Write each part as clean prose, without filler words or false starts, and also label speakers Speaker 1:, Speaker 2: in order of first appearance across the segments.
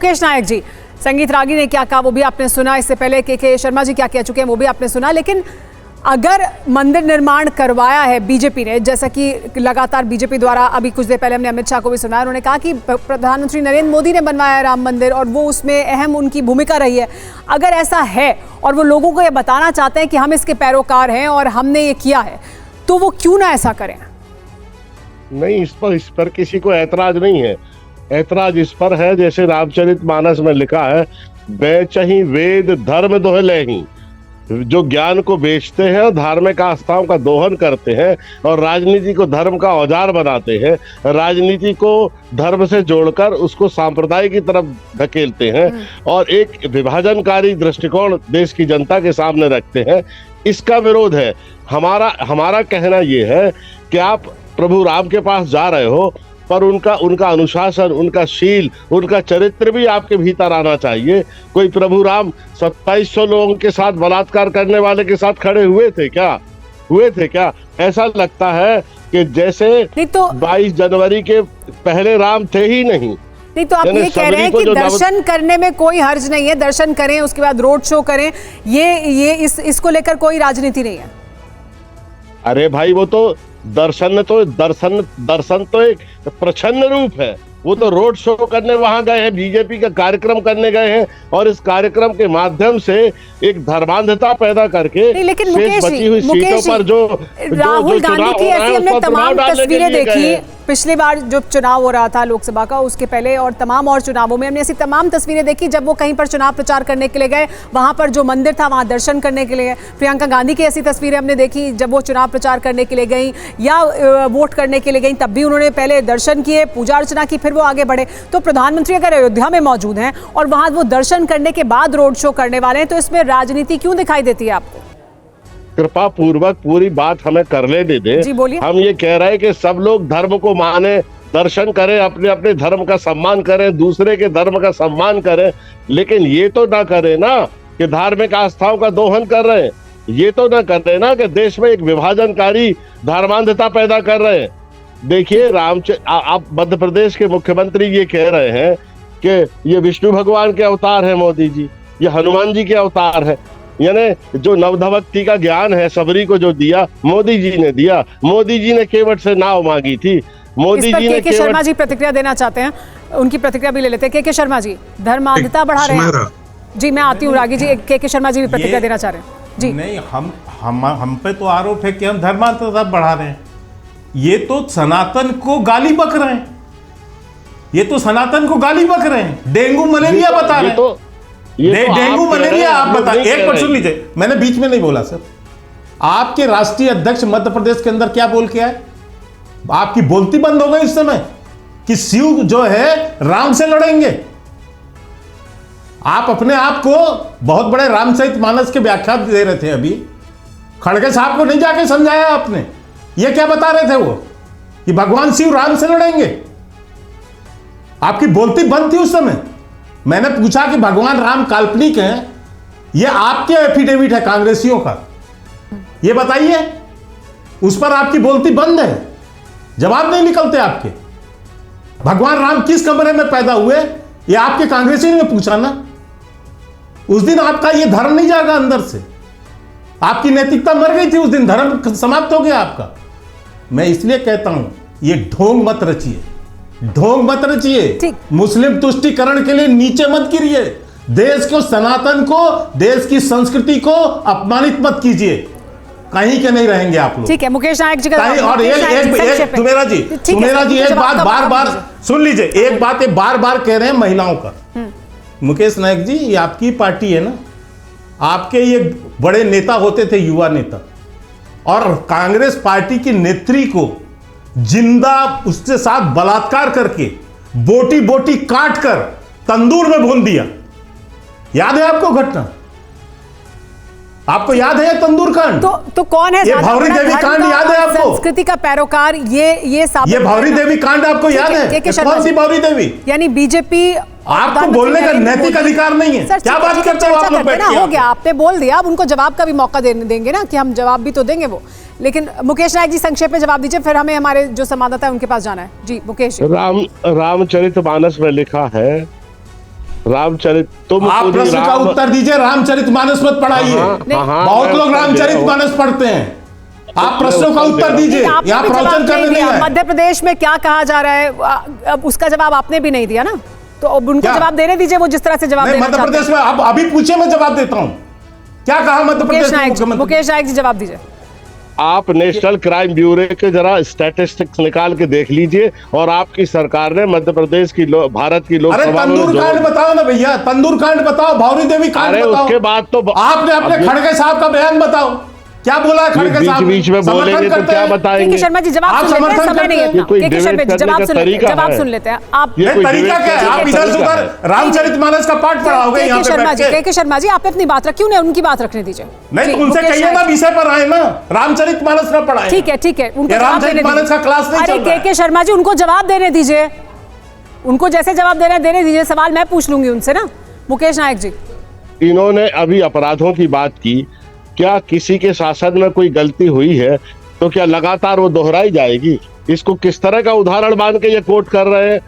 Speaker 1: मुकेश नायक जी, संगीत रागी ने क्या कहा वो भी आपने सुना, इससे पहले के शर्मा जी क्या कह चुके हैं वो भी आपने सुना। लेकिन अगर मंदिर निर्माण करवाया है बीजेपी ने, जैसा कि लगातार बीजेपी द्वारा अभी कुछ देर पहले हमने अमित शाह को भी सुना, उन्होंने कहा कि प्रधानमंत्री नरेंद्र मोदी ने बनवाया राम मंदिर और वो उसमें अहम उनकी भूमिका रही है। अगर ऐसा है और वो लोगों को ये बताना चाहते हैं कि हम इसके पैरोकार हैं और हमने ये किया है, तो वो क्यों ना ऐसा करें?
Speaker 2: नहीं, इस पर किसी को ऐतराज नहीं है। ऐतराज इस पर है, जैसे रामचरितमानस में लिखा है, बेचही वेद धर्म दोहले ही। जो ज्ञान को बेचते हैं और धार्मिक आस्थाओं का दोहन करते हैं और राजनीति को धर्म का औजार बनाते हैं, राजनीति को धर्म से जोड़कर उसको सांप्रदाय की तरफ धकेलते हैं और एक विभाजनकारी दृष्टिकोण देश की जनता के सामने रखते हैं, इसका विरोध है। हमारा कहना यह है कि आप प्रभु राम के पास जा रहे हो, पर उनका अनुशासन, उनका शील, उनका चरित्र भी आपके भीतर आना चाहिए। कोई प्रभु राम 2700 लोगों के साथ बलात्कार करने वाले के साथ खड़े हुए थे क्या? ऐसा लगता है कि जैसे 22 जनवरी के पहले राम थे ही नहीं।
Speaker 1: तो आप ये कह रहे हैं कि दर्शन करने में कोई हर्ज नहीं है, दर्शन करें, उसके बाद रोड शो करें, इसको लेकर कोई राजनीति नहीं है?
Speaker 2: अरे भाई, वो तो दर्शन तो एक प्रच्छन्न रूप है। वो तो रोड शो करने वहां गए हैं, बीजेपी का कार्यक्रम करने गए हैं और इस कार्यक्रम के माध्यम से एक धर्मांधता पैदा करके शेष बची हुई सीटों पर जो
Speaker 1: राहुल गांधी की ऐसी हमने तमाम तस्वीरें देखी। पिछली बार जो चुनाव हो रहा था लोकसभा का, उसके पहले और तमाम और चुनावों में हमने ऐसी तमाम तस्वीरें देखी जब वो कहीं पर चुनाव प्रचार करने के लिए गए, वहां पर जो मंदिर था वहां दर्शन करने के लिए गए। प्रियंका गांधी की ऐसी तस्वीरें हमने देखी जब वो चुनाव प्रचार करने के लिए गई या वोट करने के लिए गई, तब भी उन्होंने पहले दर्शन किए, पूजा अर्चना की, फिर वो आगे बढ़े। तो प्रधानमंत्री अगर अयोध्या में मौजूद हैं और वहां वो दर्शन करने के बाद रोड शो करने वाले हैं, तो इसमें राजनीति क्यों दिखाई देती है आपको?
Speaker 2: कृपा पूर्वक पूरी बात हमें करने दे।
Speaker 1: जी बोलिए।
Speaker 2: हम ये कह रहे हैं कि सब लोग धर्म को माने, दर्शन करें, अपने अपने धर्म का सम्मान करें, दूसरे के धर्म का सम्मान करें, लेकिन ये तो ना करें ना कि धार्मिक आस्थाओं का दोहन कर रहे हैं। ये तो ना कर रहे ना कि देश में एक विभाजनकारी धर्मांधता पैदा कर रहे हैं। देखिए, आप मध्य प्रदेश के मुख्यमंत्री ये कह रहे हैं कि ये विष्णु भगवान के अवतार है मोदी जी, ये हनुमान जी के अवतार है। यानी जो नवभक्ति का ज्ञान है सबरी को जो दिया, मोदी जी ने दिया। मोदी जी ने केवट से नाव मांगी थी। मोदी जी ने
Speaker 1: के शर्मा जी प्रतिक्रिया देना चाहते हैं, उनकी प्रतिक्रिया भी ले लेते हैं। के शर्मा जी धर्मांधता बढ़ा रहे हैं। जी मैं आती हूँ रागी जी, के शर्मा जी भी प्रतिक्रिया देना चाह रहे हैं। जी
Speaker 3: नहीं, हम पे तो आरोप है कि हम धर्मांधता बढ़ा रहे हैं। ये तो सनातन को गाली बक रहे हैं, डेंगू मलेरिया बता रहे हैं। डेंगू मलेरिया आप बताइए, एक मिनट सुन लीजिए, मैंने बीच में नहीं बोला सर। आपके राष्ट्रीय अध्यक्ष मध्य प्रदेश के अंदर क्या बोल के आए? आपकी बोलती बंद हो गई इस समय कि शिव जो है राम से लड़ेंगे। आप अपने आप को बहुत बड़े रामचरितमानस के व्याख्या दे रहे थे। अभी खड़गे साहब को नहीं जाके समझाया आपने? ये क्या बता रहे थे वो कि भगवान शिव राम से लड़ेंगे? आपकी बोलती बंद थी उस समय। मैंने पूछा कि भगवान राम काल्पनिक हैं, ये आपके एफिडेविट है कांग्रेसियों का, ये बताइए। उस पर आपकी बोलती बंद है, जवाब नहीं निकलते आपके। भगवान राम किस कमरे में पैदा हुए, ये आपके कांग्रेसियों ने पूछा ना। उस दिन आपका ये धर्म नहीं जागा अंदर से, आपकी नैतिकता मर गई थी उस दिन, धर्म समाप्त हो गया आपका। मैं इसलिए कहता हूं, ये ढोंग मत रचिए, मुस्लिम तुष्टीकरण के लिए नीचे मत गिरिए, देश को, सनातन को, देश की संस्कृति को अपमानित मत कीजिए। कहीं के नहीं रहेंगे आप लोग।
Speaker 1: ठीक है, मुकेश नायक जी का
Speaker 3: और सुमेरा जी एक बात बार-बार सुन लीजिए, एक बात ये बार-बार कह रहे हैं महिलाओं का। मुकेश नायक जी, ये आपकी पार्टी है ना, आपके ये बड़े नेता होते थे, युवा नेता, और कांग्रेस पार्टी की नेत्री को जिंदा उसके साथ बलात्कार करके बोटी बोटी काट कर तंदूर में भून दिया। याद है आपको घटना? आपको याद है तंदूर कांड?
Speaker 1: तो कौन है
Speaker 3: ये भौरी देवी कांड याद है आपको?
Speaker 1: संस्कृति का पैरोकार ये
Speaker 3: भौरी देवी कांड आपको याद है? कौन सी भौरी देवी?
Speaker 1: यानी बीजेपी।
Speaker 3: आपको बोलने का नैतिक अधिकार नहीं है। क्या बात करते हो आप लोग बैठ के?
Speaker 1: हो गया, आपने बोल दिया, अब उनको जवाब का भी मौका देंगे ना, कि हम जवाब भी तो देंगे वो। लेकिन मुकेश नायक जी संक्षेप में जवाब दीजिए, फिर हमें हमारे जो संवाददाता है उनके पास जाना है। जी मुकेश।
Speaker 2: रामचरितमानस में लिखा है रामचरित तुम
Speaker 3: आप
Speaker 2: खुद ही
Speaker 3: प्रश्न का
Speaker 2: राम-
Speaker 3: उत्तर दीजिए, रामचरितमानस मत पढ़ाइए। बहुत लोग रामचरितमानस पढ़ते हैं, आप प्रश्नों का उत्तर दीजिए,
Speaker 1: आपने
Speaker 3: यहाँ
Speaker 1: भी जवाब
Speaker 3: प्रवचन करने
Speaker 1: नहीं
Speaker 3: नहीं
Speaker 1: दिया।
Speaker 3: आए।
Speaker 1: मध्य प्रदेश में क्या कहा जा रहा है, अब उसका जवाब आपने भी नहीं दिया ना, तो अब उनको
Speaker 3: क्या?
Speaker 1: जवाब देने दीजिए, वो जिस तरह से जवाब
Speaker 3: नहीं,
Speaker 1: देना
Speaker 3: मध्य
Speaker 1: चाहते
Speaker 3: प्रदेश
Speaker 1: हैं।
Speaker 3: में अब अभी पूछे, मैं जवाब देता हूँ। क्या कहा मध्य प्रदेश
Speaker 1: मुकेश
Speaker 3: के
Speaker 1: नायक,
Speaker 3: मुख्यमंत्री?
Speaker 1: मुकेश नायक जी जवाब दीजिए।
Speaker 2: आप नेशनल क्राइम ब्यूरो के जरा स्टैटिस्टिक्स निकाल के देख लीजिए, और आपकी सरकार ने मध्य प्रदेश की भारत की
Speaker 3: अरे
Speaker 2: लोकसभा में
Speaker 3: तंदूर
Speaker 2: जो-
Speaker 3: कांड बताओ ना भैया, तंदूर कांड बताओ, भौरी देवी कांड
Speaker 2: अरे
Speaker 3: बताओ।
Speaker 2: उसके बाद तो
Speaker 3: आपने अपने
Speaker 2: अब-
Speaker 3: खड़गे साहब का बयान बताओ, क्या बोला है खड़गे
Speaker 2: बीच
Speaker 3: साहब?
Speaker 2: बीच में
Speaker 3: समर्थन
Speaker 2: बोलेंगे तो
Speaker 3: करते
Speaker 2: क्या
Speaker 3: हैं?
Speaker 2: बताएंगे?
Speaker 1: के शर्मा जी जवाब
Speaker 3: आप
Speaker 1: सुन लेते हैं,
Speaker 3: समर्थन
Speaker 1: समय नहीं है
Speaker 3: करते
Speaker 2: हैं?
Speaker 1: इतना।
Speaker 2: ये कोई
Speaker 1: के शर्मा जी
Speaker 2: डिबेट
Speaker 1: जवाब
Speaker 2: करने
Speaker 1: सुन
Speaker 2: का
Speaker 1: लेते हैं,
Speaker 2: तरीका
Speaker 1: जवाब
Speaker 2: है।
Speaker 1: सुन लेते हैं आप।
Speaker 2: ये
Speaker 3: ये
Speaker 2: कोई
Speaker 3: तरीका
Speaker 2: डिबेट
Speaker 3: क्या है?
Speaker 2: करने
Speaker 3: आप
Speaker 2: का
Speaker 3: इधर से
Speaker 2: तरीका
Speaker 3: उधर
Speaker 2: है।
Speaker 3: रामचरितमानस का पाठ पढ़ाओगे यहाँ पे बैठ के?
Speaker 1: के शर्मा जी आपने अपनी बात रखी, उन्हें उनकी बात रखने दीजिए।
Speaker 3: नहीं
Speaker 1: जी,
Speaker 3: तो उनसे
Speaker 1: मुकेश
Speaker 3: कहिए ना,
Speaker 1: नायक।
Speaker 3: विषय पर आए ना, रामचरितमानस ना पढ़ाए।
Speaker 1: ठीक है, ठीक है, उनको
Speaker 3: ये
Speaker 1: जवाब देने
Speaker 3: रामचरितमानस का क्लास नहीं
Speaker 1: अरे
Speaker 3: चल रहा है।
Speaker 1: के शर्मा जी उनको जवाब देने दीजिए, उनको जैसे जवाब देना देने दीजिए, सवाल मैं पूछ लूंगी उनसे ना। मुकेश नायक जी,
Speaker 2: इन्होंने अभी अपराधों की बात की, क्या किसी के शासन में कोई गलती हुई है तो क्या लगातार वो दोहराई जाएगी? इसको किस तरह का उदाहरण मान के ये कोट कर रहे हैं?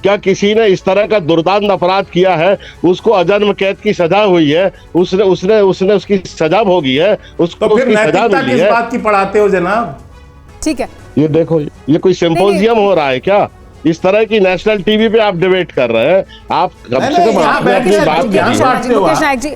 Speaker 2: क्या किसी ने इस तरह का दुर्दांत अपराध किया है, उसको अजन्म कैद की सजा हुई है, उसने उसने उसने उसकी सजा भोगी है, उसको
Speaker 3: तो फिर
Speaker 2: उसकी सजा
Speaker 3: नैतिकता
Speaker 2: मिली
Speaker 3: किस
Speaker 2: है?
Speaker 3: बात की पढ़ाते हो जनाब?
Speaker 1: ठीक है,
Speaker 2: ये देखो, ये कोई सिंपोजियम हो रहा है क्या? इस तरह की नेशनल टीवी पे आप डिबेट कर रहे हैं? आप कम से कम
Speaker 3: यहाँ
Speaker 2: आपने
Speaker 3: बैठ के
Speaker 2: अपनी बात
Speaker 3: ज्ञान
Speaker 2: करिए।
Speaker 3: बांटते हो आप।
Speaker 1: मुकेश नायक जी